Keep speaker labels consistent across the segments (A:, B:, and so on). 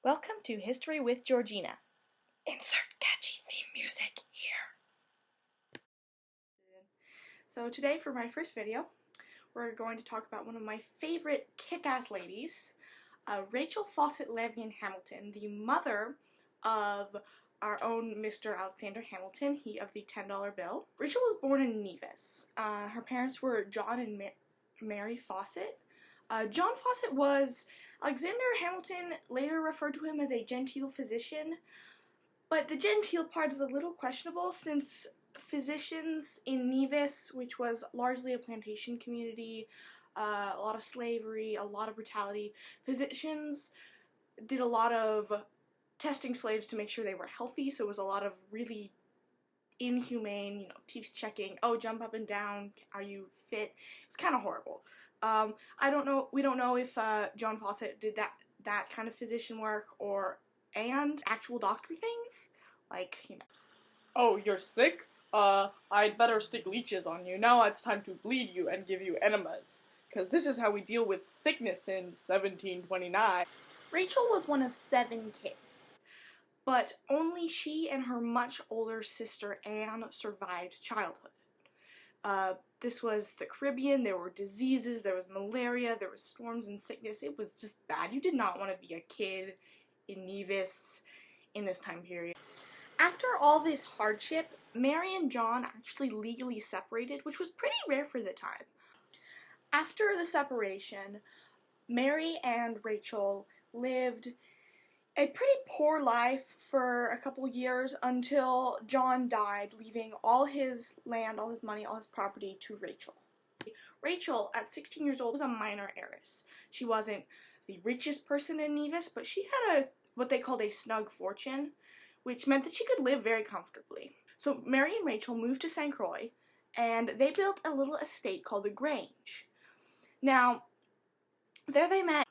A: Welcome to History with Georgina. Insert catchy theme music here. So today for my first video, we're going to talk about one of my favorite kick-ass ladies, Rachel Faucette-Lavien-Hamilton, the mother of our own Mr. Alexander Hamilton, he of the $10 bill. Rachel was born in Nevis. Her parents were John and Mary Faucette. John Faucette was Alexander Hamilton later referred to him as a genteel physician, but the genteel part is a little questionable since physicians in Nevis, which was largely a plantation community, a lot of slavery, a lot of brutality, physicians did a lot of testing slaves to make sure they were healthy, so it was a lot of really inhumane, teeth checking, oh, jump up and down, are you fit? It's kind of horrible. We don't know if John Faucette did that kind of physician work and actual doctor things,
B: Oh, you're sick? I'd better stick leeches on you. Now it's time to bleed you and give you enemas. 'Cause this is how we deal with sickness in 1729.
A: Rachel was one of 7 kids, but only she and her much older sister Anne survived childhood. This was the Caribbean, there were diseases, there was malaria, there was storms and sickness. It was just bad. You did not want to be a kid in Nevis in this time period. After all this hardship, Mary and John actually legally separated, which was pretty rare for the time. After the separation, Mary and Rachel lived a pretty poor life for a couple years until John died, leaving all his land, all his money, all his property to Rachel. Rachel, at 16 years old, was a minor heiress. She wasn't the richest person in Nevis, but she had what they called a snug fortune, which meant that she could live very comfortably. So Mary and Rachel moved to St. Croix, and they built a little estate called the Grange. Now, there they met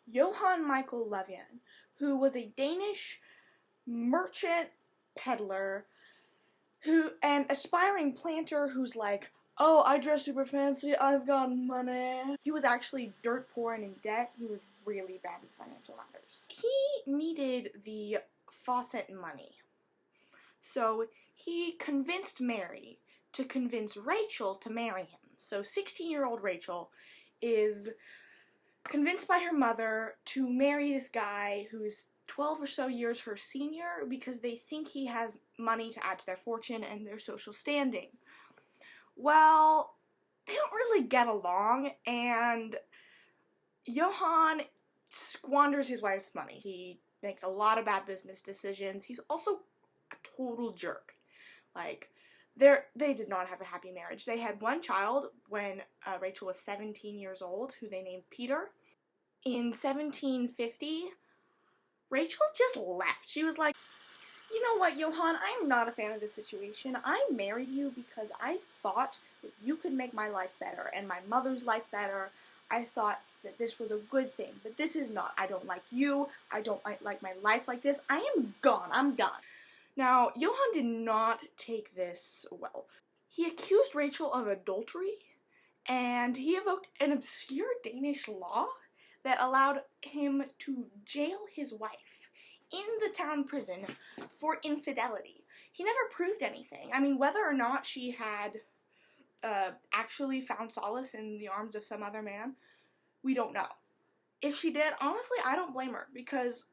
A: Johann Michael Levien, who was a Danish merchant peddler and aspiring planter who's like, oh, I dress super fancy, I've got money. He was actually dirt poor and in debt. He was really bad with financial matters. He needed the Faucette money. So he convinced Mary to convince Rachel to marry him. So 16-year-old Rachel is convinced by her mother to marry this guy who's 12 or so years her senior because they think he has money to add to their fortune and their social standing. Well, they don't really get along, and Johann squanders his wife's money. He makes a lot of bad business decisions. He's also a total jerk. They did not have a happy marriage. They had one child when Rachel was 17 years old, who they named Peter. In 1750, Rachel just left. She was like, you know what, Johann, I'm not a fan of this situation. I married you because I thought that you could make my life better and my mother's life better. I thought that this was a good thing, but this is not. I don't like you. I don't like my life like this. I am gone. I'm done. Now, Johann did not take this well. He accused Rachel of adultery, and he evoked an obscure Danish law that allowed him to jail his wife in the town prison for infidelity. He never proved anything. I mean, whether or not she had actually found solace in the arms of some other man, we don't know. If she did, honestly, I don't blame her, because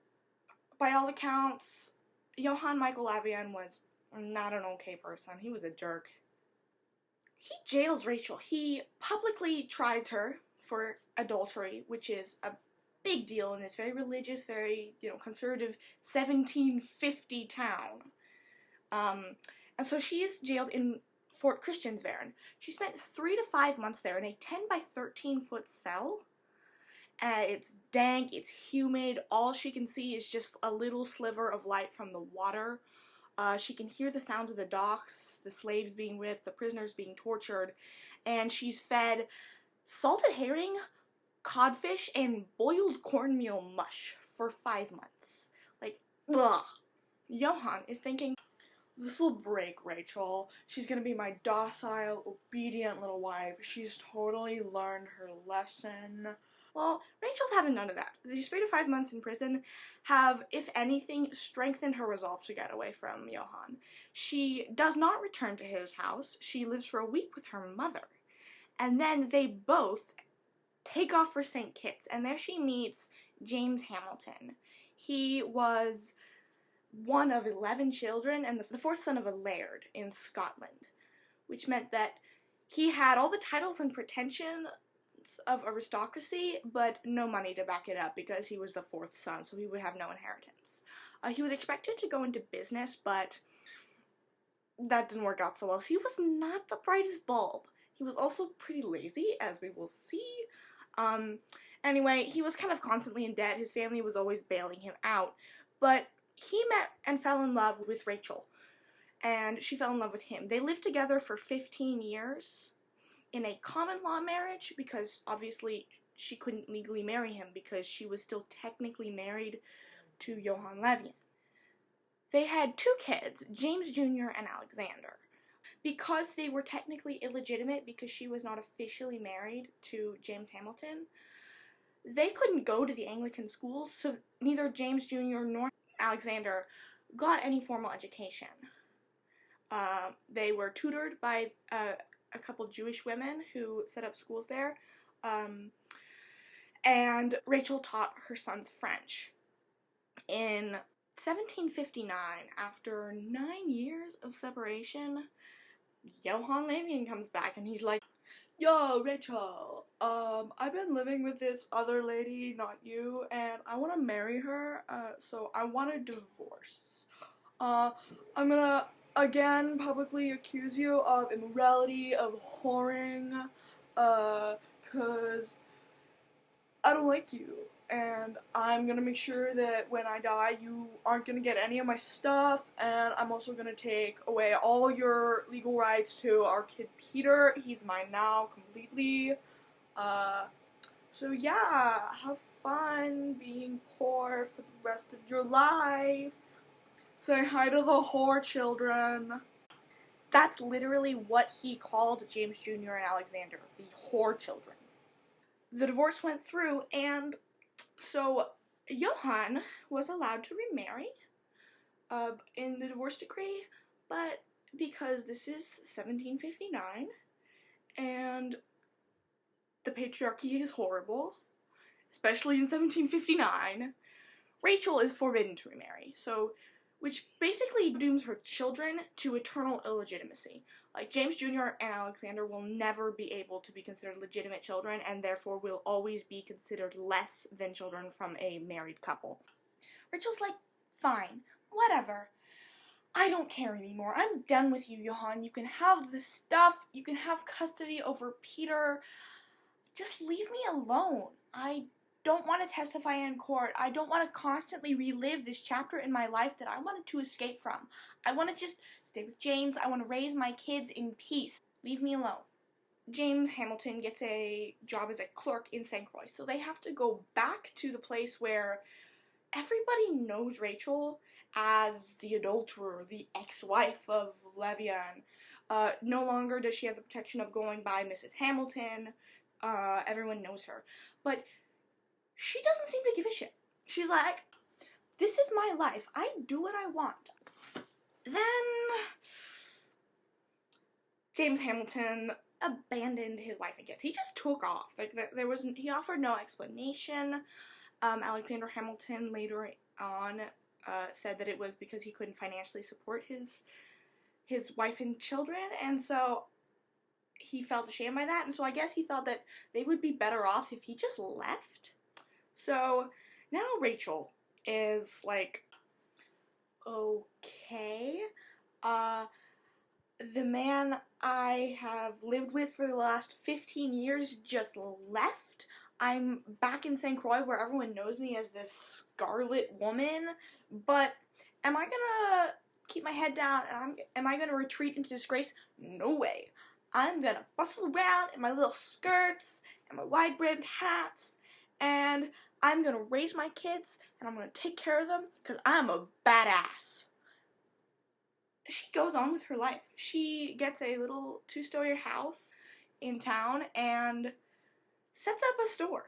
A: by all accounts, Johann Michael Lavien was not an okay person. He was a jerk. He jails Rachel. He publicly tries her for adultery, which is a big deal in this very religious, very, conservative 1750 town. And so she is jailed in Fort Christiansvern. She spent 3 to 5 months there in a 10 by 13 foot cell. It's dank, it's humid, all she can see is just a little sliver of light from the water. She can hear the sounds of the docks, the slaves being whipped, the prisoners being tortured, and she's fed salted herring, codfish, and boiled cornmeal mush for 5 months. Ugh. Johann is thinking, this will break Rachel. She's gonna be my docile, obedient little wife. She's totally learned her lesson. Well, Rachel's having none of that. These 3 to 5 months in prison have, if anything, strengthened her resolve to get away from Johann. She does not return to his house. She lives for a week with her mother. And then they both take off for St. Kitts, and there she meets James Hamilton. He was one of 11 children and the fourth son of a laird in Scotland, which meant that he had all the titles and pretensions of aristocracy, but no money to back it up because he was the fourth son, so he would have no inheritance. He was expected to go into business, but that didn't work out so well. He was not the brightest bulb. He was also pretty lazy, as we will see. Anyway, he was kind of constantly in debt. His family was always bailing him out, but he met and fell in love with Rachel, and she fell in love with him. They lived together for 15 years in a common law marriage because obviously she couldn't legally marry him because she was still technically married to Johann Lavien. They had 2 kids, James Jr. and Alexander. Because they were technically illegitimate because she was not officially married to James Hamilton, they couldn't go to the Anglican schools, so neither James Jr. nor Alexander got any formal education. They were tutored by a couple Jewish women who set up schools there, and Rachel taught her sons French. In 1759, after 9 years of separation, Johann Lavien comes back and he's like,
B: Yo, Rachel, I've been living with this other lady, not you, and I want to marry her, so I want a divorce. I'm gonna, again, publicly accuse you of immorality, of whoring, cause I don't like you, and I'm gonna make sure that when I die, you aren't gonna get any of my stuff, and I'm also gonna take away all your legal rights to our kid Peter. He's mine now, completely. So yeah, have fun being poor for the rest of your life. Say hi to the whore children.
A: That's literally what he called James Jr. and Alexander, the whore children. The divorce went through, and so Johann was allowed to remarry in the divorce decree, but because this is 1759 and the patriarchy is horrible, especially in 1759, Rachel is forbidden to remarry. So, which basically dooms her children to eternal illegitimacy. Like, James Jr. and Alexander will never be able to be considered legitimate children, and therefore will always be considered less than children from a married couple. Rachel's like, fine, whatever. I don't care anymore. I'm done with you, Johann. You can have the stuff. You can have custody over Peter. Just leave me alone. I don't want to testify in court. I don't want to constantly relive this chapter in my life that I wanted to escape from. I want to just stay with James. I want to raise my kids in peace. Leave me alone. James Hamilton gets a job as a clerk in St. Croix, so they have to go back to the place where everybody knows Rachel as the adulterer, the ex-wife of Lavien. No longer does she have the protection of going by Mrs. Hamilton. Everyone knows her. But she doesn't seem to give a shit. She's like, this is my life. I do what I want. Then James Hamilton abandoned his wife and kids. He just took off. Like, he offered no explanation. Alexander Hamilton later on said that it was because he couldn't financially support his wife and children, and so he felt ashamed by that, and so I guess he thought that they would be better off if he just left. So now Rachel is like, okay, the man I have lived with for the last 15 years just left. I'm back in St. Croix where everyone knows me as this scarlet woman, but am I gonna keep my head down and am I gonna retreat into disgrace? No way. I'm gonna bustle around in my little skirts and my wide-brimmed hats, and I'm gonna raise my kids and I'm gonna take care of them because I'm a badass. She goes on with her life. She gets a little 2-story house in town and sets up a store.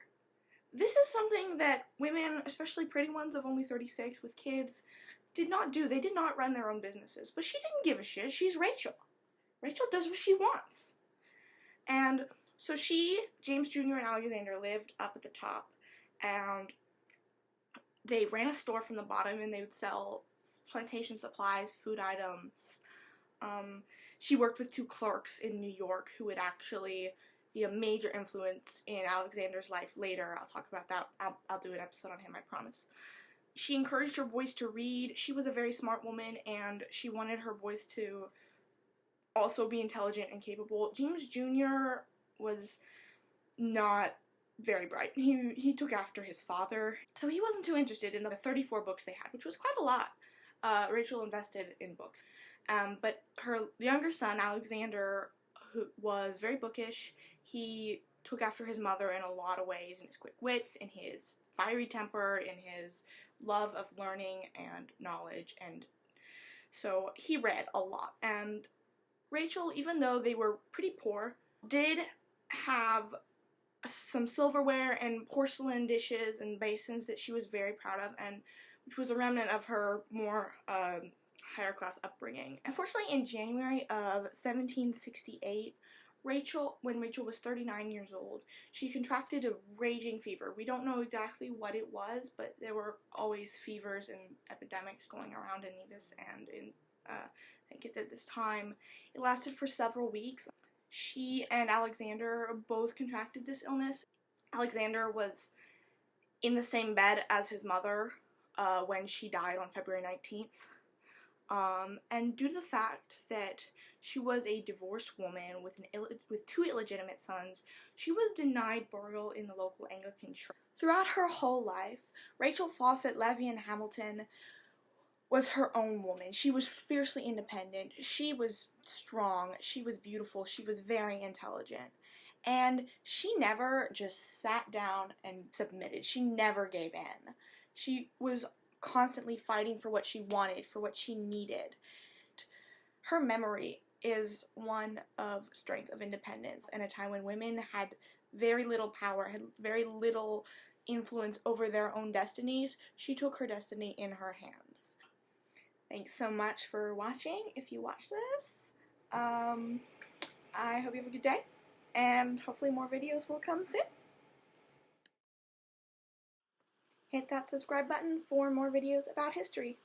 A: This is something that women, especially pretty ones of only 36 with kids, did not do. They did not run their own businesses. But she didn't give a shit. She's Rachel. Rachel does what she wants. And so James Jr. and Alexander lived up at the top, and they ran a store from the bottom, and they would sell plantation supplies, food items. She worked with 2 clerks in New York who would actually be a major influence in Alexander's life later. I'll talk about that. I'll do an episode on him, I promise. She encouraged her boys to read. She was a very smart woman, and she wanted her boys to also be intelligent and capable. James Jr. was not very bright. He took after his father, so he wasn't too interested in the 34 books they had, which was quite a lot. Rachel invested in books. But her younger son, Alexander, who was very bookish, he took after his mother in a lot of ways, in his quick wits, in his fiery temper, in his love of learning and knowledge, and so he read a lot. And Rachel, even though they were pretty poor, did have some silverware and porcelain dishes and basins that she was very proud of, and which was a remnant of her more higher class upbringing. Unfortunately, in January of 1768, when Rachel was 39 years old, she contracted a raging fever. We don't know exactly what it was, but there were always fevers and epidemics going around in Nevis and in I think it's at this time. It lasted for several weeks. She and Alexander both contracted this illness. Alexander was in the same bed as his mother when she died on February 19th. And due to the fact that she was a divorced woman with 2 illegitimate sons, she was denied burial in the local Anglican church. Throughout her whole life, Rachel Faucette-Lavien-Hamilton was her own woman. She was fiercely independent. She was strong. She was beautiful. She was very intelligent. And she never just sat down and submitted. She never gave in. She was constantly fighting for what she wanted, for what she needed. Her memory is one of strength, of independence, and a time when women had very little power, had very little influence over their own destinies. She took her destiny in her hands. Thanks so much for watching, if you watched this. I hope you have a good day, and hopefully more videos will come soon. Hit that subscribe button for more videos about history.